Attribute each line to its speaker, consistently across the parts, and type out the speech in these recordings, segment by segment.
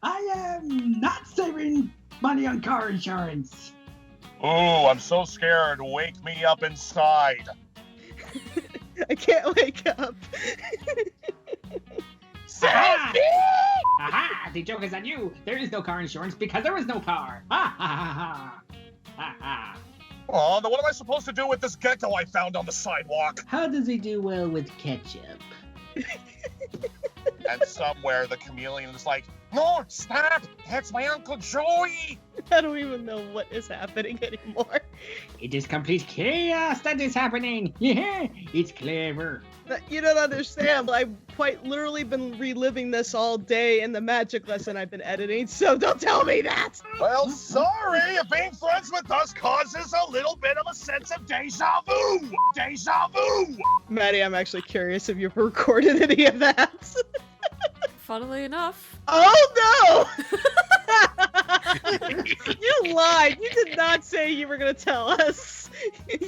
Speaker 1: I am not saving money on car insurance.
Speaker 2: Ooh, I'm so scared. Wake me up inside.
Speaker 3: I can't wake up.
Speaker 1: Aha! Aha! The joke is on you. There is no car insurance because there is no car. Ha ha ha ha. Ha ha.
Speaker 2: Oh, then what am I supposed to do with this gecko I found on the sidewalk?
Speaker 1: How does he do well with ketchup?
Speaker 2: And somewhere the chameleon is like, no, stop! That's my Uncle Joey!
Speaker 3: I don't even know what is happening anymore.
Speaker 1: It is complete chaos that is happening. Yeah, it's clever.
Speaker 3: You don't understand. I've quite literally been reliving this all day in the magic lesson I've been editing, so don't tell me that!
Speaker 2: Well, sorry, if being friends with us causes a little bit of a sense of deja vu! Deja vu!
Speaker 3: Maddie, I'm actually curious if you've recorded any of that.
Speaker 4: Funnily enough.
Speaker 3: Oh no! You lied. You did not say you were going to tell us.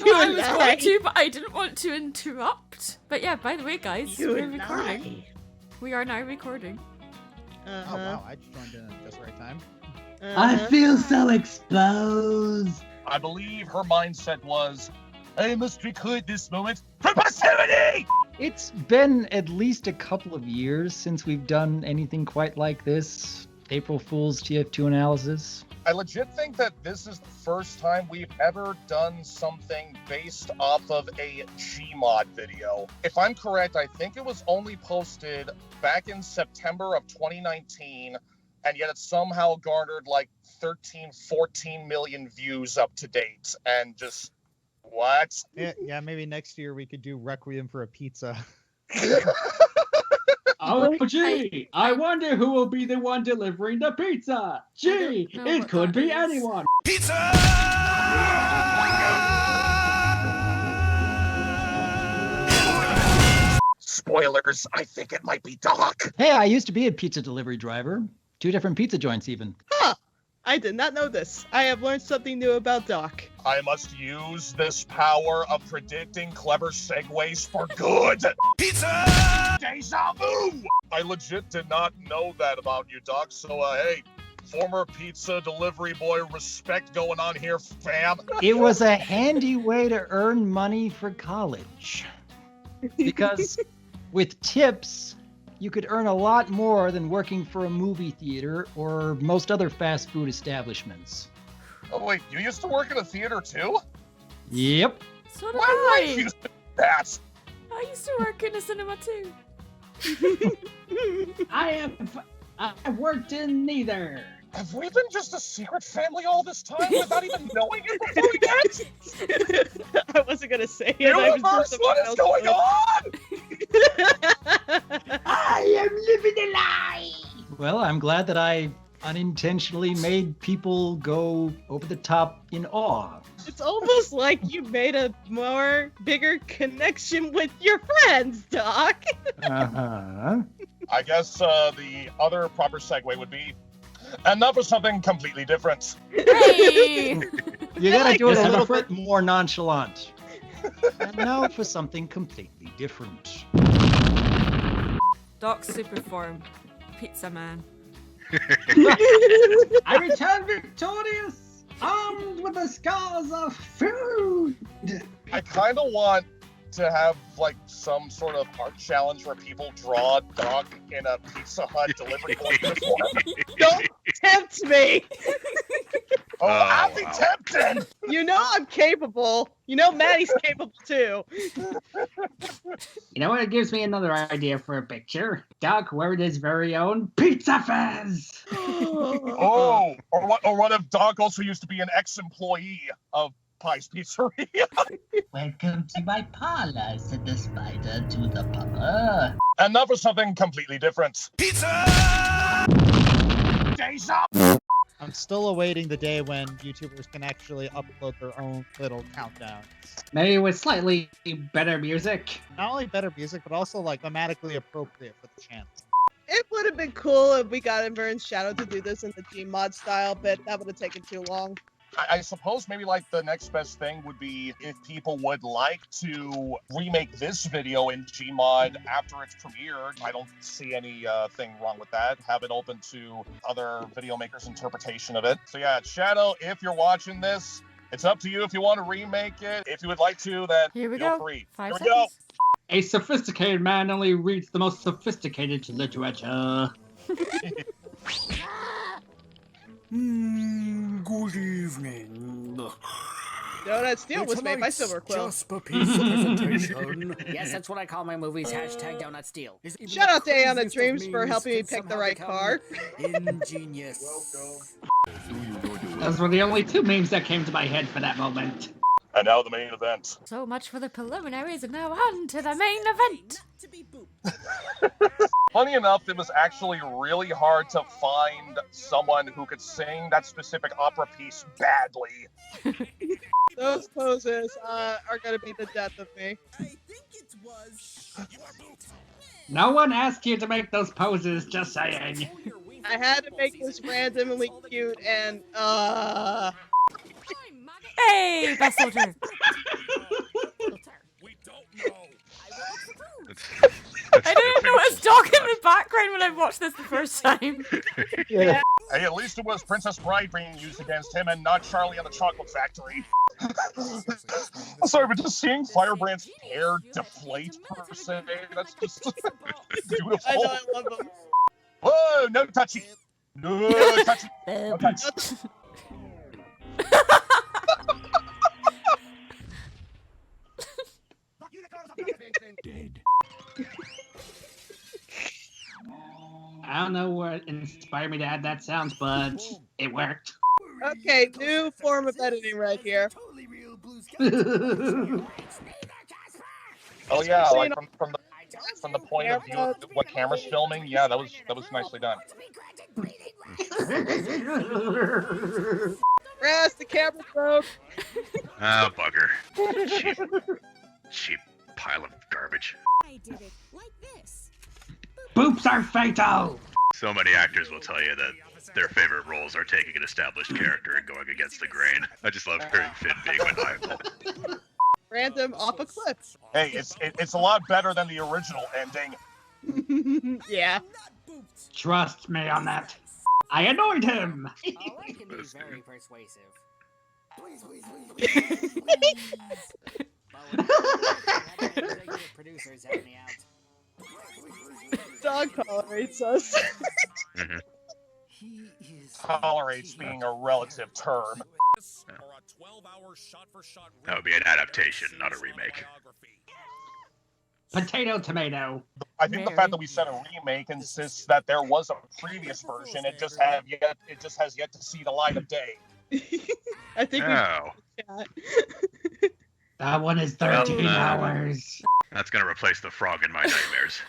Speaker 4: Well, I was going to, but I didn't want to interrupt. But yeah, by the way, guys, we're recording. We are now recording.
Speaker 5: Oh wow, I just joined in at just the right time.
Speaker 1: I feel so exposed.
Speaker 2: I believe her mindset was, I must record this moment for posterity!
Speaker 6: It's been at least a couple of years since we've done anything quite like this. April Fool's TF2 analysis.
Speaker 2: I legit think that this is the first time we've ever done something based off of a Gmod video. If I'm correct, I think it was only posted back in September of 2019, and yet it somehow garnered like 13, 14 million views up to date. And just, what?
Speaker 5: Yeah, maybe next year we could do Requiem for a Pizza.
Speaker 1: Oh, gee, I wonder who will be the one delivering the pizza. Gee, it could be anyone.
Speaker 2: Pizza! Spoilers, I think it might be Doc.
Speaker 6: Hey, I used to be a pizza delivery driver. 2 different pizza joints even.
Speaker 3: Huh. I did not know this. I have learned something new about Doc.
Speaker 2: I must use this power of predicting clever segues for good. Pizza! Deja vu! I legit did not know that about you, Doc, so hey, former pizza delivery boy respect going on here, fam.
Speaker 6: It was a handy way to earn money for college. Because with tips, you could earn a lot more than working for a movie theater or most other fast food establishments.
Speaker 2: Oh wait, you used to work in a theater too?
Speaker 6: Yep.
Speaker 4: So did
Speaker 2: Why
Speaker 4: I.
Speaker 2: would you do that?
Speaker 4: I used to work in a cinema too.
Speaker 1: I've worked in neither.
Speaker 2: Have we been just a secret family all this time without even knowing it before yet?
Speaker 3: I wasn't going to say it.
Speaker 2: Universe, what is going on?
Speaker 1: I am living a lie.
Speaker 6: Well, I'm glad that I unintentionally made people go over the top in awe.
Speaker 3: It's almost like you made a bigger connection with your friends, Doc.
Speaker 6: Uh-huh.
Speaker 2: I guess the other proper segue would be, and now for something completely different.
Speaker 4: Hey!
Speaker 6: You gotta do it
Speaker 1: Just
Speaker 6: a
Speaker 1: have
Speaker 6: little
Speaker 1: a
Speaker 6: bit more nonchalant. And now for something completely different.
Speaker 4: Doc's super form. Pizza man.
Speaker 1: I return victorious, armed with the scars of food.
Speaker 2: I kind of want to have like some sort of art challenge where people draw Doc in a Pizza Hut delivery boy uniform.
Speaker 3: Don't tempt me.
Speaker 2: Oh, I'll be tempted.
Speaker 3: You know I'm capable. You know Maddie's capable too.
Speaker 1: You know what? It gives me another idea for a picture. Doc wearing his very own Pizza Fez.
Speaker 2: Oh, or what if Doc also used to be an ex-employee of Pie's Pizzeria?
Speaker 7: Welcome to my parlor, said the spider to the pupper.
Speaker 2: And now for something completely different. Pizza! Deja!
Speaker 5: I'm still awaiting the day when YouTubers can actually upload their own little countdowns.
Speaker 1: Maybe with slightly better music.
Speaker 5: Not only better music, but also like thematically appropriate for the channel.
Speaker 3: It would have been cool if we got Invern's Shadow to do this in the Gmod style, but that would have taken too long.
Speaker 2: I suppose maybe like the next best thing would be if people would like to remake this video in Gmod after it's premiered. I don't see any thing wrong with that. Have it open to other video makers' interpretation of it. So yeah, Shadow, if you're watching this, it's up to you if you want to remake it. If you would like to, then
Speaker 4: Here we
Speaker 2: feel
Speaker 4: go.
Speaker 2: free.
Speaker 4: 5
Speaker 2: Here we
Speaker 4: seconds.
Speaker 2: go.
Speaker 1: A sophisticated man only reads the most sophisticated literature.
Speaker 8: Good evening.
Speaker 3: Donut Steel was made by Silver Quill.
Speaker 8: Jasper Piece presentation.
Speaker 9: Yes, that's what I call my movies. Hashtag Donut Steal.
Speaker 3: Shout out to Ayana Dreams for helping me pick the right car.
Speaker 8: Ingenious.
Speaker 1: Those were the only 2 memes that came to my head for that moment.
Speaker 2: And now the main event.
Speaker 4: So much for the preliminaries, and now on to the main event.
Speaker 2: Funny enough, it was actually really hard to find someone who could sing that specific opera piece badly.
Speaker 3: Those poses are gonna be the death of me.
Speaker 1: No one asked you to make those poses, just saying.
Speaker 3: I had to make this randomly cute and
Speaker 4: Hey, best soldier. I didn't notice Doc in the background when I watched this the first time.
Speaker 6: Yeah.
Speaker 2: Hey, at least it was Princess Bride being used against him and not Charlie and the Chocolate Factory. Sorry, but just seeing Firebrand's hair deflate per se, that's just beautiful.
Speaker 3: I know, I love them.
Speaker 2: Whoa, no touchy. No touchy. No touchy.
Speaker 1: I don't know what inspired me to add that sound, but it worked.
Speaker 3: Okay, new form of editing right here.
Speaker 2: Oh yeah, like from the point of view of what camera's filming, yeah, that was nicely done.
Speaker 3: Grass, the camera broke.
Speaker 10: Oh, bugger. Cheap pile of garbage.
Speaker 11: I did it like this.
Speaker 1: Boops are fatal!
Speaker 10: So many actors will tell you that their favorite roles are taking an established character and going against the grain. I just love hearing Finn being maniacal.
Speaker 3: Random off a cliff.
Speaker 2: Hey, it's a lot better than the original ending.
Speaker 3: Yeah.
Speaker 1: Trust me on that. I annoyed him!
Speaker 9: Oh, I can be very persuasive. Please. Producers help me out.
Speaker 3: Dog tolerates us.
Speaker 2: Tolerates being a relative term.
Speaker 10: That would be an adaptation, not a remake.
Speaker 1: Potato tomato.
Speaker 2: I think the fact that we said a remake insists that there was a previous version. It just has yet to see the light of day.
Speaker 3: I think
Speaker 1: That one is 13 hours.
Speaker 10: That's gonna replace the frog in my nightmares.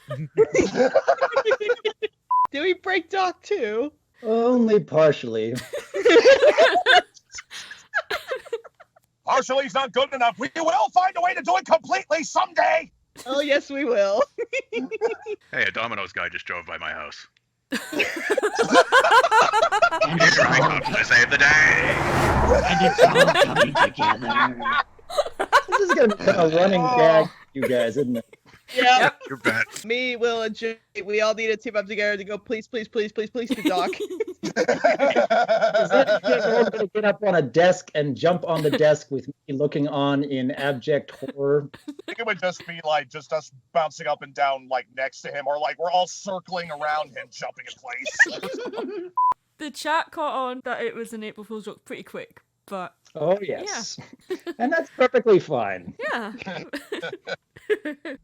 Speaker 3: Did we break Doc too?
Speaker 6: Only partially.
Speaker 2: Partially is not good enough. We will find a way to do it completely someday.
Speaker 3: Oh yes, we will.
Speaker 10: Hey, a Domino's guy just drove by my house.
Speaker 1: And
Speaker 10: Here I come to save the day.
Speaker 1: it's all coming together.
Speaker 6: This is gonna be a running gag, you guys, isn't it?
Speaker 3: Yeah.
Speaker 10: You bet.
Speaker 3: Me, Will, and Jay, we all need to team up together to go please, please, please, please, please to Doc.
Speaker 6: Is that you're gonna get up on a desk and jump on the desk with me looking on in abject horror?
Speaker 2: I think it would just be like just us bouncing up and down like next to him, or like we're all circling around him, jumping in place.
Speaker 4: The chat caught on that it was an April Fool's joke pretty quick, but
Speaker 6: Oh yes. And that's perfectly fine.
Speaker 4: yeah.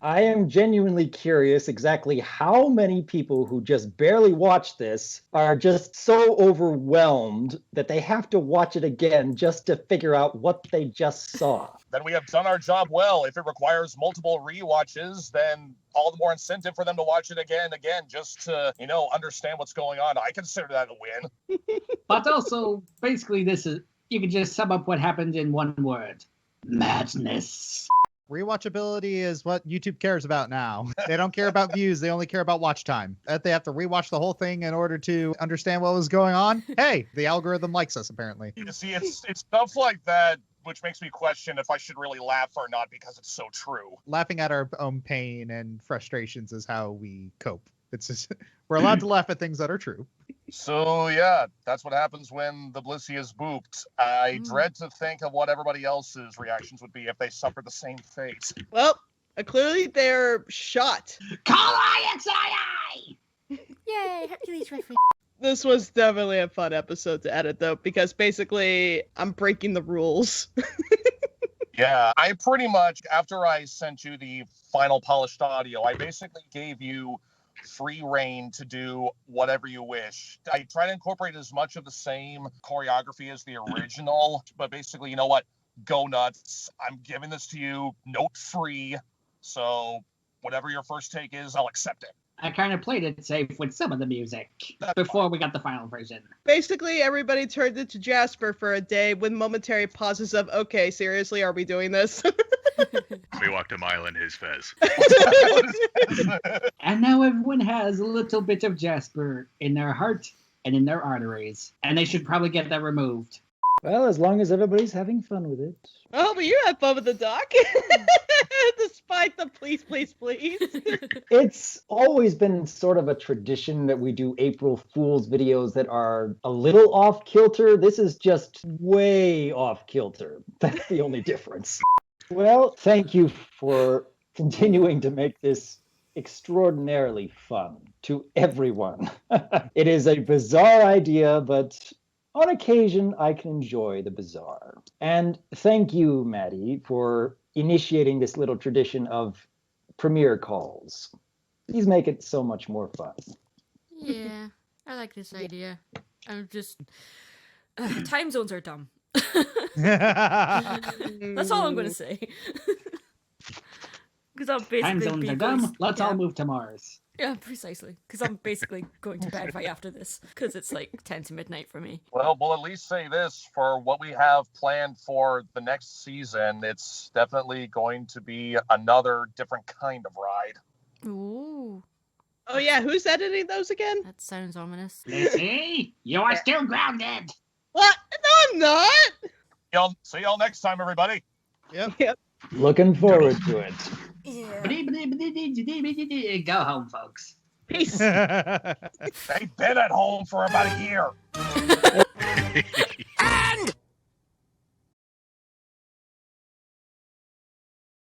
Speaker 6: I am genuinely curious exactly how many people who just barely watched this are just so overwhelmed that they have to watch it again just to figure out what they just saw.
Speaker 2: Then we have done our job well. If it requires multiple rewatches, then all the more incentive for them to watch it again, just to, understand what's going on. I consider that a win.
Speaker 1: But also, basically, you can just sum up what happened in one word. Madness.
Speaker 5: Rewatchability is what YouTube cares about now. They don't care about views. They only care about watch time. If they have to rewatch the whole thing in order to understand what was going on, hey, the algorithm likes us, apparently.
Speaker 2: You see, it's stuff like that which makes me question if I should really laugh or not because it's so true.
Speaker 5: Laughing at our own pain and frustrations is how we cope. It's just, we're allowed to laugh at things that are true.
Speaker 2: So yeah, that's what happens when the Blissy is booped. I dread to think of what everybody else's reactions would be if they suffered the same fate.
Speaker 3: Well, clearly they're shot.
Speaker 1: Call IXII!
Speaker 4: Yay, Hercules reference.
Speaker 3: This was definitely a fun episode to edit, though, because basically I'm breaking the rules.
Speaker 2: Yeah, I pretty much, after I sent you the final polished audio, I basically gave you free reign to do whatever you wish. I try to incorporate as much of the same choreography as the original, but basically, you know what? Go nuts. I'm giving this to you note free. So whatever your first take is, I'll accept it.
Speaker 1: I kind of played it safe with some of the music before we got the final version.
Speaker 3: Basically, everybody turned into Jasper for a day with momentary pauses of, okay, seriously, are we doing this?
Speaker 10: We walked a mile in his fez.
Speaker 1: And now everyone has a little bit of Jasper in their heart and in their arteries. And they should probably get that removed.
Speaker 12: Well, as long as everybody's having fun with it.
Speaker 3: Oh, but you had fun with the doc. Despite the please, please, please.
Speaker 12: It's always been sort of a tradition that we do April Fool's videos that are a little off kilter. This is just way off kilter. That's the only difference. Well, thank you for continuing to make this extraordinarily fun to everyone. It is a bizarre idea, but on occasion, I can enjoy the bizarre. And thank you, Maddie, for initiating this little tradition of premiere calls. These make it so much more fun.
Speaker 4: Yeah, I like this idea. I'm just... time zones are dumb. That's all I'm going to say. Because I'm basically...
Speaker 1: Time zones are dumb. Let's all move to Mars.
Speaker 4: Yeah, precisely. Because I'm basically going to bed right after this. Because it's like 10 to midnight for me.
Speaker 2: Well, we'll at least say this, for what we have planned for the next season, it's definitely going to be another different kind of ride.
Speaker 4: Ooh.
Speaker 3: Oh yeah, who's editing those again?
Speaker 4: That sounds ominous.
Speaker 1: Blissy, you are still grounded.
Speaker 3: What? No, I'm not.
Speaker 2: See y'all next time, everybody.
Speaker 3: Yep.
Speaker 12: Looking forward to it.
Speaker 4: Yeah.
Speaker 1: Go home, folks.
Speaker 3: Peace.
Speaker 2: They've been at home for about a year.